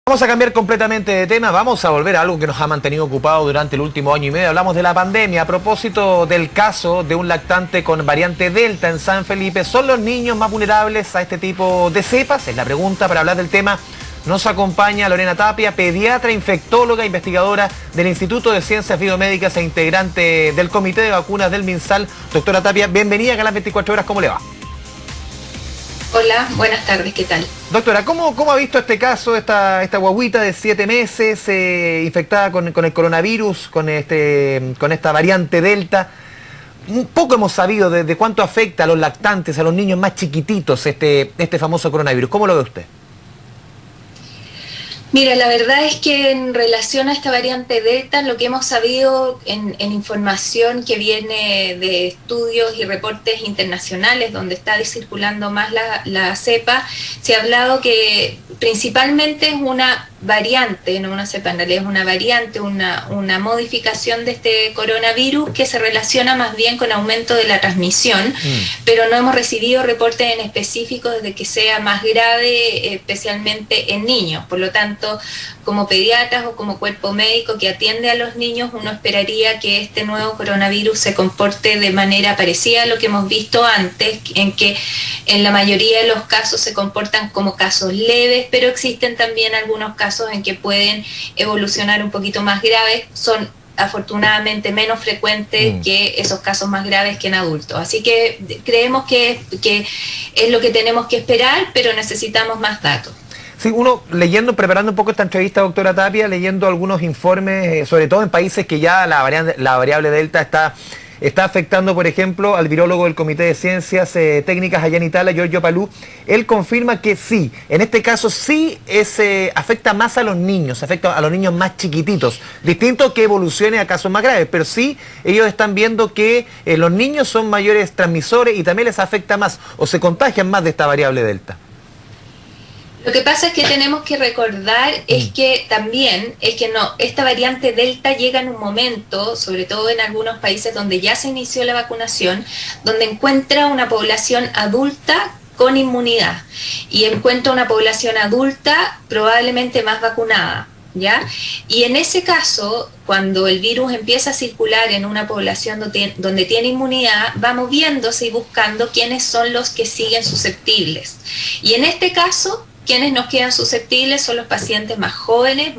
Vamos a cambiar completamente de tema, vamos a volver a algo que nos ha mantenido ocupado durante el último año y medio. Hablamos de la pandemia a propósito del caso de un lactante con variante Delta en San Felipe. ¿Son los niños más vulnerables a este tipo de cepas? Es la pregunta. Para hablar del tema nos acompaña Lorena Tapia, pediatra, infectóloga, investigadora del Instituto de Ciencias Biomédicas e integrante del Comité de Vacunas del MinSal. Doctora Tapia, bienvenida a Canal 24 Horas, ¿cómo le va? Hola, buenas tardes, ¿qué tal? Doctora, ¿cómo ha visto este caso, esta guagüita de 7 meses infectada con el coronavirus, con esta variante Delta? Un poco hemos sabido de cuánto afecta a los lactantes, a los niños más chiquititos, este famoso coronavirus. ¿Cómo lo ve usted? Mira, la verdad es que en relación a esta variante Delta, lo que hemos sabido en información que viene de estudios y reportes internacionales, donde está circulando más la cepa, se ha hablado que principalmente es una variante, no una cepa, en realidad es una variante, una modificación de este coronavirus que se relaciona más bien con aumento de la transmisión, pero no hemos recibido reportes en específico de que sea más grave, especialmente en niños. Por lo tanto, como pediatras o como cuerpo médico que atiende a los niños, uno esperaría que este nuevo coronavirus se comporte de manera parecida a lo que hemos visto antes, en que en la mayoría de los casos se comportan como casos leves, pero existen también algunos casos en que pueden evolucionar un poquito más graves. Son afortunadamente menos frecuentes que esos casos más graves que en adultos. Así que creemos que es lo que tenemos que esperar, pero necesitamos más datos. Sí, uno preparando un poco esta entrevista, doctora Tapia, leyendo algunos informes, sobre todo en países que ya la variable Delta está afectando, por ejemplo, al virólogo del Comité de Ciencias Técnicas allá en Italia, Giorgio Palù. Él confirma que sí, en este caso sí afecta más a los niños, afecta a los niños más chiquititos. Distinto que evolucione a casos más graves, pero sí ellos están viendo que los niños son mayores transmisores y también les afecta más o se contagian más de esta variable Delta. Lo que pasa es que tenemos que recordar esta variante Delta llega en un momento, sobre todo en algunos países donde ya se inició la vacunación, donde encuentra una población adulta con inmunidad y encuentra una población adulta probablemente más vacunada, ¿ya? Y en ese caso, cuando el virus empieza a circular en una población donde tiene inmunidad, va moviéndose y buscando quiénes son los que siguen susceptibles. Y en este caso, quienes nos quedan susceptibles son los pacientes más jóvenes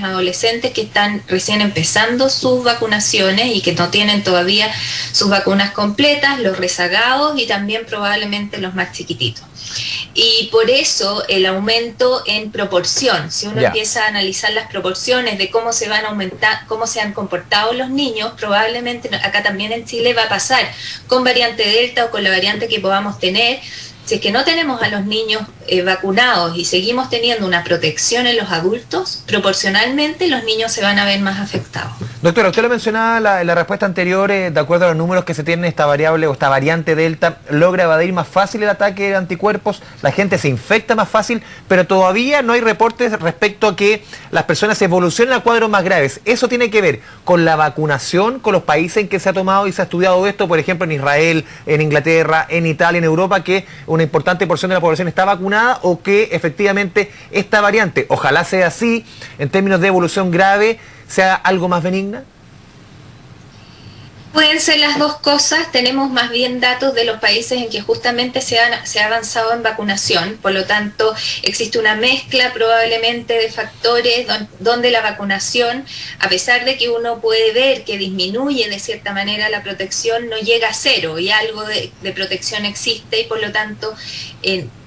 adolescentes que están recién empezando sus vacunaciones y que no tienen todavía sus vacunas completas, los rezagados y también probablemente los más chiquititos. Y por eso el aumento en proporción, si uno empieza a analizar las proporciones de cómo se van a aumentar, cómo se han comportado los niños, probablemente acá también en Chile va a pasar con variante Delta o con la variante que podamos tener. Si es que no tenemos a los niños vacunados y seguimos teniendo una protección en los adultos, proporcionalmente los niños se van a ver más afectados. Doctora, usted lo mencionaba en la respuesta anterior, de acuerdo a los números que se tienen, esta variable o esta variante Delta logra evadir más fácil el ataque de anticuerpos, la gente se infecta más fácil, pero todavía no hay reportes respecto a que las personas evolucionen a cuadros más graves. ¿Eso tiene que ver con la vacunación, con los países en que se ha tomado y se ha estudiado esto, por ejemplo en Israel, en Inglaterra, en Italia, en Europa, que una importante porción de la población está vacunada, o que efectivamente esta variante, ojalá sea así, en términos de evolución grave, sea algo más benigna? Pueden ser las dos cosas. Tenemos más bien datos de los países en que justamente se ha avanzado en vacunación, por lo tanto existe una mezcla probablemente de factores donde la vacunación, a pesar de que uno puede ver que disminuye de cierta manera la protección, no llega a cero y algo de protección existe y por lo tanto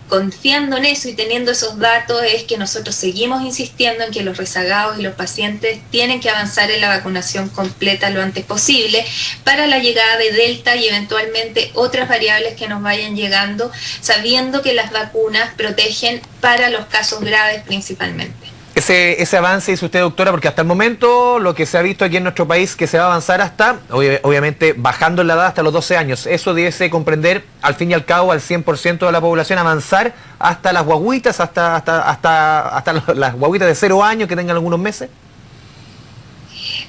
confiando en eso y teniendo esos datos es que nosotros seguimos insistiendo en que los rezagados y los pacientes tienen que avanzar en la vacunación completa lo antes posible para la llegada de Delta y eventualmente otras variables que nos vayan llegando, sabiendo que las vacunas protegen para los casos graves principalmente. Ese avance, dice usted, doctora, porque hasta el momento lo que se ha visto aquí en nuestro país que se va a avanzar hasta, obviamente, bajando en la edad hasta los 12 años. Eso debe comprender, al fin y al cabo, al 100% de la población, avanzar hasta las guaguitas, hasta las guaguitas de 0 años que tengan algunos meses.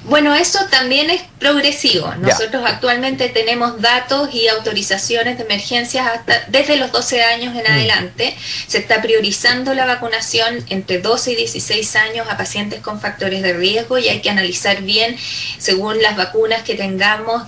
Bueno, eso también es progresivo. Nosotros actualmente tenemos datos y autorizaciones de emergencias hasta desde los 12 años en adelante. Se está priorizando la vacunación entre 12 y 16 años a pacientes con factores de riesgo y hay que analizar bien, según las vacunas que tengamos,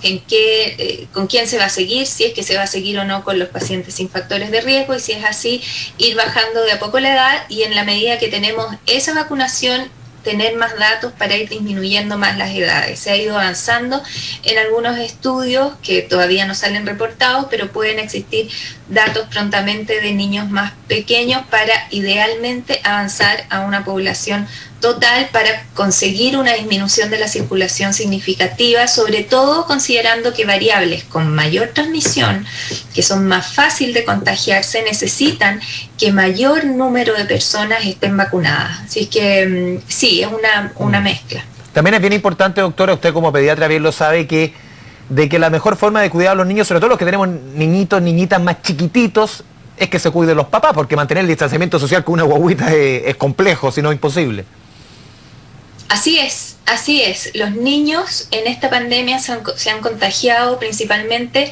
con quién se va a seguir, si es que se va a seguir o no con los pacientes sin factores de riesgo, y si es así, ir bajando de a poco la edad, y en la medida que tenemos esa vacunación, tener más datos para ir disminuyendo más las edades. Se ha ido avanzando en algunos estudios que todavía no salen reportados, pero pueden existir datos prontamente de niños más pequeños para idealmente avanzar a una población total para conseguir una disminución de la circulación significativa, sobre todo considerando que variables con mayor transmisión, que son más fáciles de contagiarse, necesitan que mayor número de personas estén vacunadas. Así que sí, es una mezcla. También es bien importante, doctora, usted como pediatra bien lo sabe, de que la mejor forma de cuidar a los niños, sobre todo los que tenemos niñitos, niñitas más chiquititos, es que se cuiden los papás, porque mantener el distanciamiento social con una guaguita es complejo, si no imposible. Así es, así es. Los niños en esta pandemia se han contagiado principalmente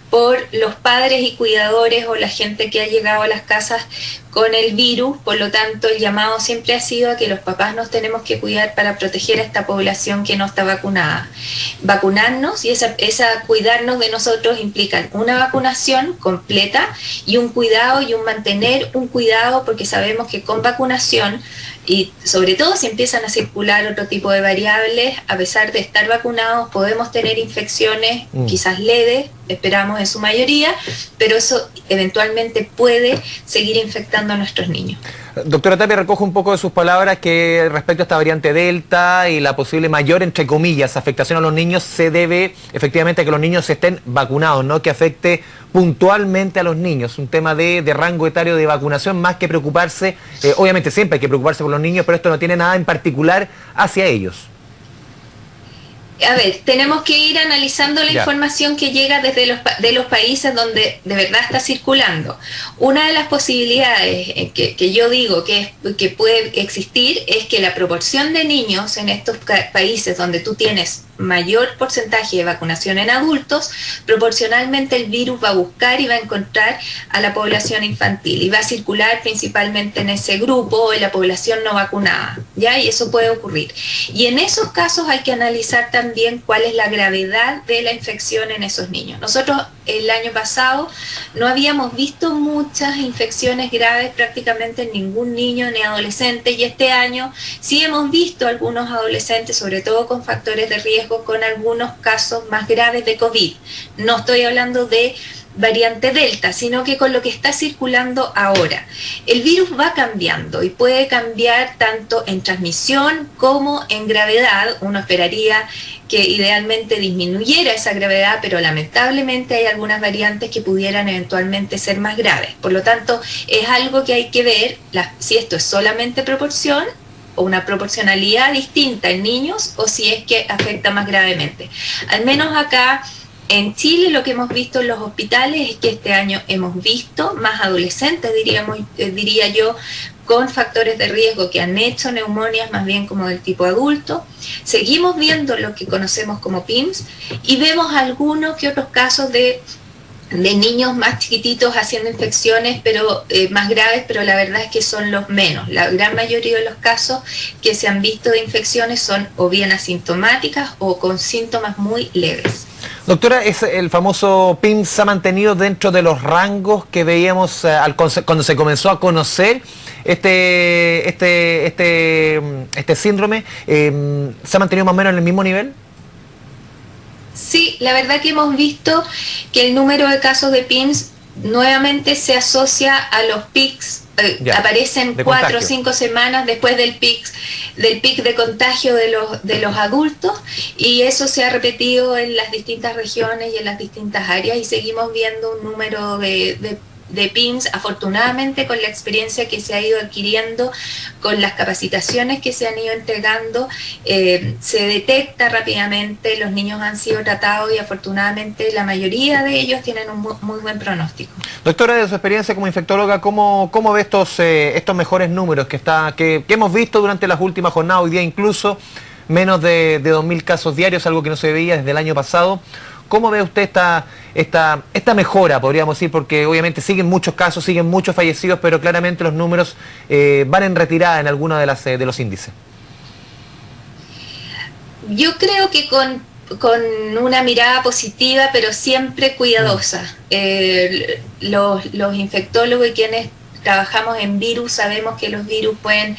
por los padres y cuidadores o la gente que ha llegado a las casas con el virus. Por lo tanto, el llamado siempre ha sido a que los papás nos tenemos que cuidar para proteger a esta población que no está vacunada. Vacunarnos y cuidarnos de nosotros implican una vacunación completa y un cuidado y un mantener un cuidado, porque sabemos que con vacunación, y sobre todo si empiezan a circular otro tipo de variables, a pesar de estar vacunados, podemos tener infecciones quizás leves, esperamos en su mayoría, pero eso eventualmente puede seguir infectando a nuestros niños. Doctora Tapia, recojo un poco de sus palabras que respecto a esta variante Delta y la posible mayor, entre comillas, afectación a los niños, se debe efectivamente a que los niños estén vacunados, no que afecte puntualmente a los niños. Un tema de rango etario de vacunación, más que preocuparse, obviamente siempre hay que preocuparse por los niños, pero esto no tiene nada en particular hacia ellos. A ver, tenemos que ir analizando la información que llega desde los países donde de verdad está circulando. Una de las posibilidades que yo digo que puede existir es que la proporción de niños en estos países donde tú tienes mayor porcentaje de vacunación en adultos, proporcionalmente el virus va a buscar y va a encontrar a la población infantil y va a circular principalmente en ese grupo o en la población no vacunada, ¿ya? Y eso puede ocurrir. Y en esos casos hay que analizar también cuál es la gravedad de la infección en esos niños. Nosotros el año pasado no habíamos visto muchas infecciones graves prácticamente en ningún niño ni adolescente, y este año sí hemos visto algunos adolescentes, sobre todo con factores de riesgo, con algunos casos más graves de COVID. No estoy hablando de variante Delta, sino que con lo que está circulando ahora. El virus va cambiando y puede cambiar tanto en transmisión como en gravedad. Uno esperaría que idealmente disminuyera esa gravedad, pero lamentablemente hay algunas variantes que pudieran eventualmente ser más graves. Por lo tanto, es algo que hay que ver si esto es solamente proporción o una proporcionalidad distinta en niños, o si es que afecta más gravemente. Al menos acá en Chile lo que hemos visto en los hospitales es que este año hemos visto más adolescentes, diría yo, con factores de riesgo que han hecho neumonias más bien como del tipo adulto. Seguimos viendo lo que conocemos como PIMS y vemos algunos que otros casos de niños más chiquititos haciendo infecciones pero más graves, pero la verdad es que son los menos. La gran mayoría de los casos que se han visto de infecciones son o bien asintomáticas o con síntomas muy leves. Doctora, el famoso PIMS se ha mantenido dentro de los rangos que veíamos cuando se comenzó a conocer este síndrome. ¿Se ha mantenido más o menos en el mismo nivel? Sí, la verdad que hemos visto que el número de casos de PIMS nuevamente se asocia a los pics, aparecen 4 o 5 semanas después del pic de contagio de los adultos, y eso se ha repetido en las distintas regiones y en las distintas áreas, y seguimos viendo un número de PIMS, afortunadamente con la experiencia que se ha ido adquiriendo, con las capacitaciones que se han ido entregando, se detecta rápidamente, los niños han sido tratados y afortunadamente la mayoría de ellos tienen un muy buen pronóstico. Doctora, de su experiencia como infectóloga, ¿cómo ve estos mejores números que hemos visto durante las últimas jornadas, hoy día incluso menos de 2.000 casos diarios, algo que no se veía desde el año pasado. ¿Cómo ve usted esta mejora, podríamos decir? Porque obviamente siguen muchos casos, siguen muchos fallecidos, pero claramente los números van en retirada en algunos de los índices. Yo creo que con una mirada positiva, pero siempre cuidadosa. Los infectólogos y quienes trabajamos en virus sabemos que los virus pueden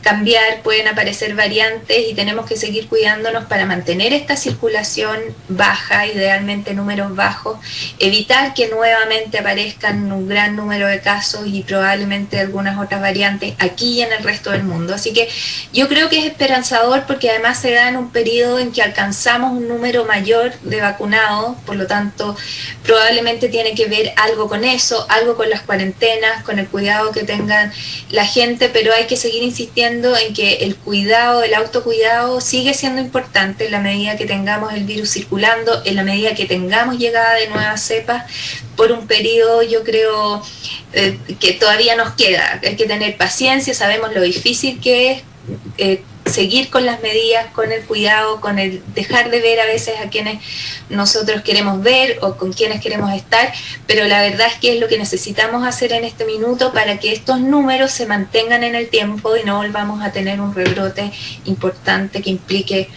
cambiar, pueden aparecer variantes y tenemos que seguir cuidándonos para mantener esta circulación baja, idealmente números bajos, evitar que nuevamente aparezcan un gran número de casos y probablemente algunas otras variantes aquí y en el resto del mundo. Así que yo creo que es esperanzador porque además se da en un periodo en que alcanzamos un número mayor de vacunados, por lo tanto probablemente tiene que ver algo con eso, algo con las cuarentenas, con el cuidado que tengan la gente, pero hay que seguir insistiendo en que el cuidado, el autocuidado sigue siendo importante en la medida que tengamos el virus circulando, en la medida que tengamos llegada de nuevas cepas, por un periodo yo creo que todavía nos queda. Hay que tener paciencia, sabemos lo difícil que es seguir con las medidas, con el cuidado, con el dejar de ver a veces a quienes nosotros queremos ver o con quienes queremos estar, pero la verdad es que es lo que necesitamos hacer en este minuto para que estos números se mantengan en el tiempo y no volvamos a tener un rebrote importante que implique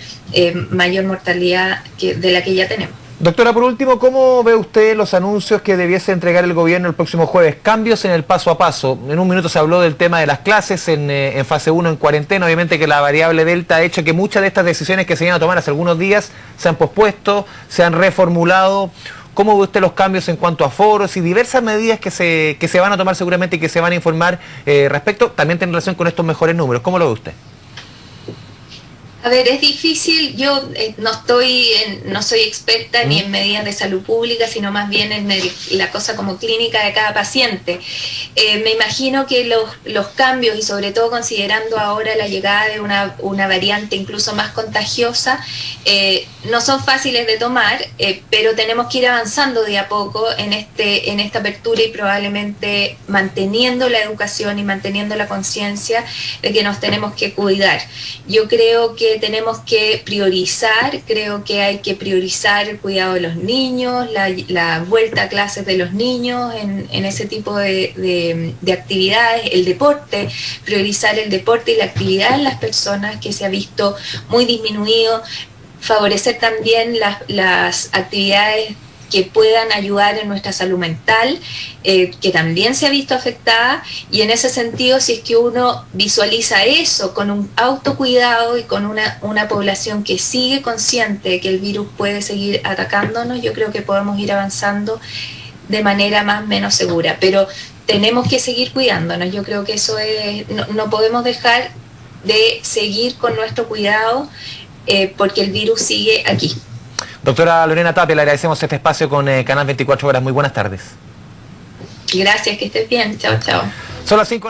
mayor mortalidad de la que ya tenemos. Doctora, por último, ¿cómo ve usted los anuncios que debiese entregar el gobierno el próximo jueves? Cambios en el paso a paso. En un minuto se habló del tema de las clases en fase 1 en cuarentena. Obviamente que la variable Delta ha hecho que muchas de estas decisiones que se iban a tomar hace algunos días se han pospuesto, se han reformulado. ¿Cómo ve usted los cambios en cuanto a foros y diversas medidas que se van a tomar seguramente y que se van a informar respecto? También tiene relación con estos mejores números. ¿Cómo lo ve usted? A ver, es difícil, yo no soy experta ni en medidas de salud pública, sino más bien en la cosa como clínica de cada paciente. Me imagino que los cambios, y sobre todo considerando ahora la llegada de una variante incluso más contagiosa, no son fáciles de tomar, pero tenemos que ir avanzando de a poco en esta apertura y probablemente manteniendo la educación y manteniendo la conciencia de que nos tenemos que cuidar. Yo creo que tenemos que priorizar, creo que hay que priorizar el cuidado de los niños, la vuelta a clases de los niños en ese tipo de actividades, el deporte, priorizar el deporte y la actividad en las personas que se ha visto muy disminuido, favorecer también las actividades que puedan ayudar en nuestra salud mental, que también se ha visto afectada, y en ese sentido, si es que uno visualiza eso con un autocuidado y con una población que sigue consciente de que el virus puede seguir atacándonos, yo creo que podemos ir avanzando de manera más o menos segura, pero tenemos que seguir cuidándonos. Yo creo que eso es, no podemos dejar de seguir con nuestro cuidado porque el virus sigue aquí. Doctora Lorena Tapia, le agradecemos este espacio con Canal 24 Horas. Muy buenas tardes. Gracias, que estés bien. Chao, chao. Son las 5.